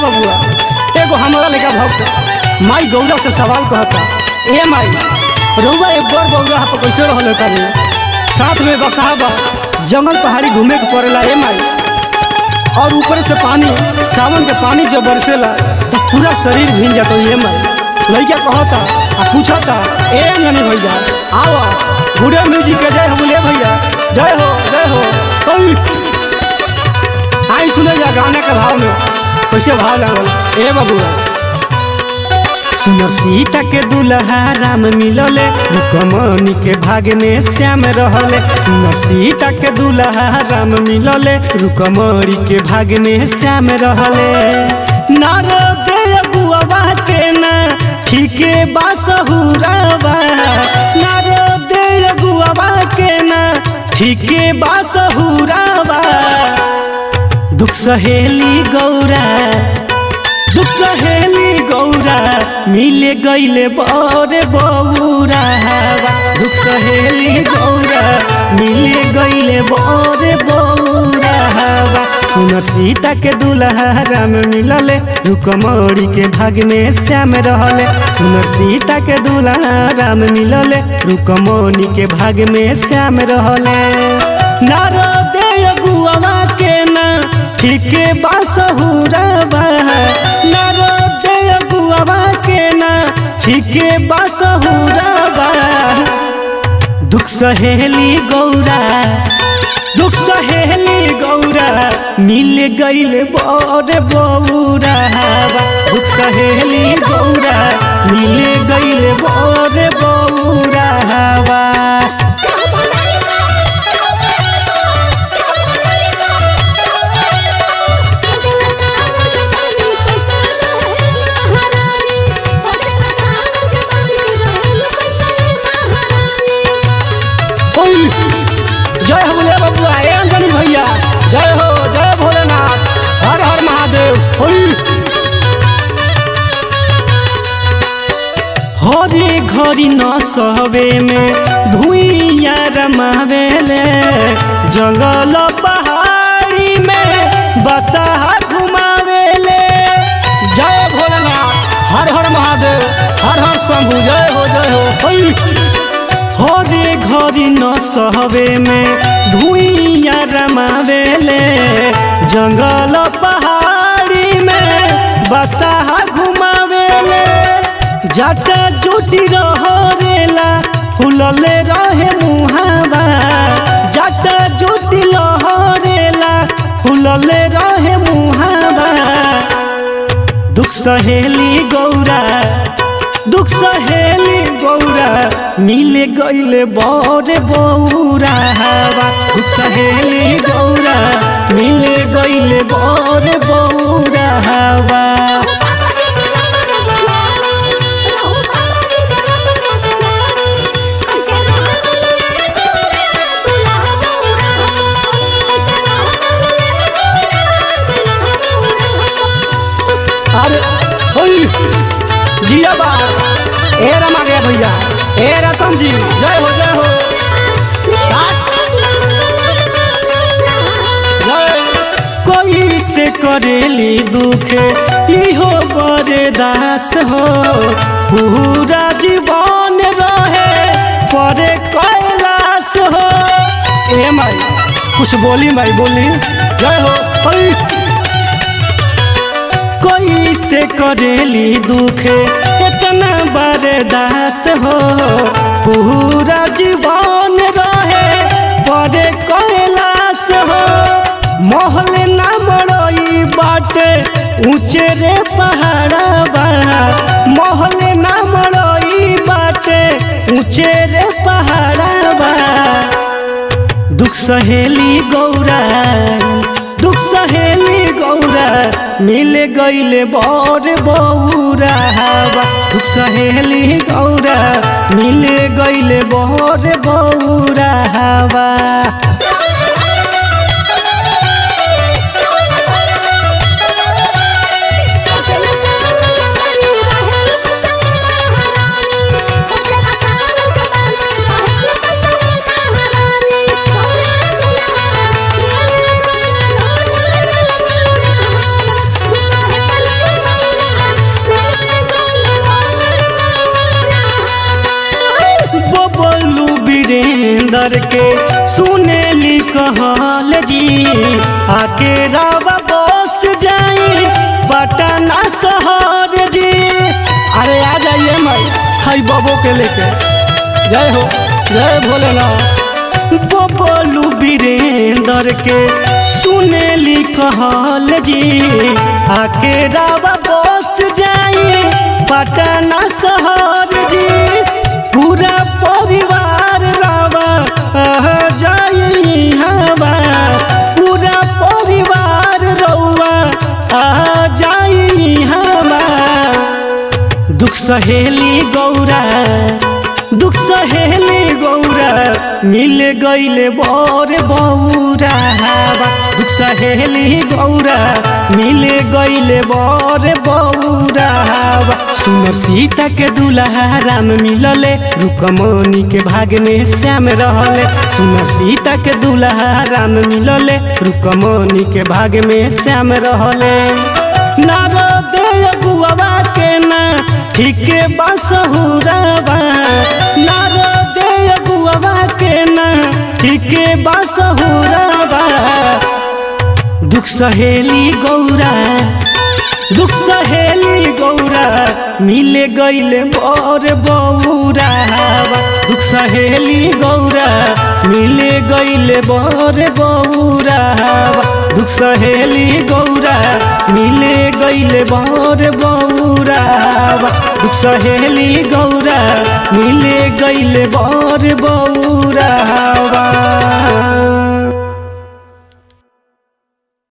बबुआ एगो हमारा लेका भक्त माई गौरा से सवाल कहता, ए माई रउआ एक बार गौरा पर कैसे रहल तारी, साथ में बसहा बा, जंगल पहाड़ी घूमे के पड़ेला ए माई, और ऊपर से पानी सावन के पानी जब बरसेला तो पूरा शरीर भींग जाता है माई। लड़का कहता आ पूछता, ए अंजनी भैया आओ गुड़े म्यूजिक के जय हो ले भैया, जय हो जय हो। आई सुने जा गाना के भाव में कैसे भाव लागल, ए बबुआ सुनर सीता के दुल्हा राम मिलले, रुकमणि के भाग में श्याम रहले। सुनर सीता के दुल्हा राम मिलले, रुकमणि के भाग में श्याम रहले। नारद अगुआ के ना ठीके बासहुरावा, नारद अगुआ के ना ठीके बासहुरावा। दुख सहेली गौरा, दुख सहेली गौरा मिले गईले बड़े बौरा, दुख सहेली गौरा मिले गईले बड़े बौरा। सुनर सीता के दुल्हा राम मिलले, रुकमणि के भाग में श्याम रहले। सुनर सीता के दुल्हा राम मिलले, रुकमणि के भाग में श्याम रहले। नारद अगुआ के ना ठीके बासहुरावा, नारद अगुआ के ना ठीके बासहुरावा। दुख सहेली गौरा, दुख सहेली गौरा मिल गईले बड़े बौरा, दुख सहेली गौरा मिल गईले बड़े बौरा। जय हो बोले बबुआ, ए अंजनी भैया जय हो, जय भोलेनाथ, हर हर महादेव। हरे घड़ी न सहवे में धुइया रमावेले, जंगल पहाड़ी में बसहा घुमावेले। जय भोलेनाथ, हर हर महादेव, हर हर शंभु, जय हो जय हो। हरे घड़ी न सहवे में धुइया रमावेले, जंगल पहाड़ी में बसहा घुमावेले। जाटा जुटी रहेला फुलले रहे मुहावा, जाटा जुटी रहेला फुलले रहे मुहावा। दुख सहेली गौरा, दुख सहेली गौरा मिले गईले बड़े बौरा, दुख सहेली गौरा मिले गईले बड़े बौरा। अरे जिया बा, ए रमा गया भैया, ए रतन जी जय हो जय हो। कोई से करेली दुखे इहो बड़े दास हो, पूरा जीवन रहे परे कैलाश हो। ए माई कुछ बोली माई बोली, जय हो। कोई से करेली दुखे इतना बरदास हो, पूरा जीवन रहे परे कैलाश हो। महल ना मड़ई बाटे ऊंचे रे पहाड़वा, महल ना मड़ई बाटे ऊंचे रे पहाड़वा। दुख सहेली गौरा, दुख सहेली गौरा मिले गईले बड़े बौरा, दुख सहेली गौरा मिले गईले बड़े बौरा। वीरेंद्र के सुनेली कहल जी आके रावा बस जाई पटना शहर जी। अरे आ जाइए माई हाई बाबू के लेके। जय हो जय भोलेनाथ। बबलू वीरेंद्र के सुनेली कहल जी आके रावा बस जाई पटना शहर जी। पूरा परिवार रावा जाई हवा, पूरा परिवार रउआ जाई हवा। दुख सहेली गौरा, दुख सहेली गौरा मिल गईले बर बौरा हवा। दुख सहेली गौरा मिल गईले बर बौरा हवा। सुनर सीता के दुल्हा राम मिलले रुकमणि के भाग में श्याम रहले। सुनर सीता के दुल्हा राम मिलले रुकमणि के भाग में श्याम रहले। नारद अगुआ के ना ठीक बासहुरावा, नारद अगुआ के ना ठीक बासहुरावा। दुख सहेली गौरा, दुख सहेली गौरा मिले गईले बर बौरा हवा। दुख सहेली गौरा मिले गईले बर बौरा हवा। दुख सहेली गौरा मिले गईले बर बौरा हवा। दुख सहेली गौरा मिले गईले बर बौरा हवा।